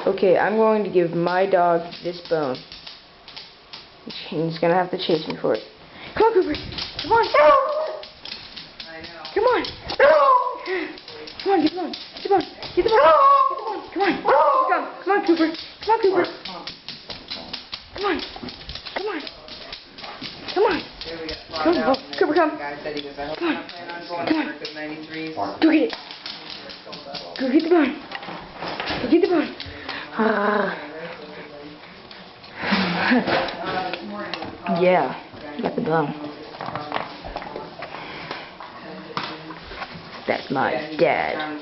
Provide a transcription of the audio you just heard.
Okay, I'm going to give my dog this bone. He's gonna have to chase me for it. Come on, Cooper. Come on. I know. Come on. Come on, get the bone. Get the bone. Get the bone. Come on. Come on, Cooper. Come on, Cooper. Come on. Come on. Come on. Here we go. Come on, Cooper, come. The guy said he goes, I hope Come on. I'm planning on going Come on. for good 93s. Go get it. Go get the bone. Go get the bone. Yeah, got the bone. That's my dad.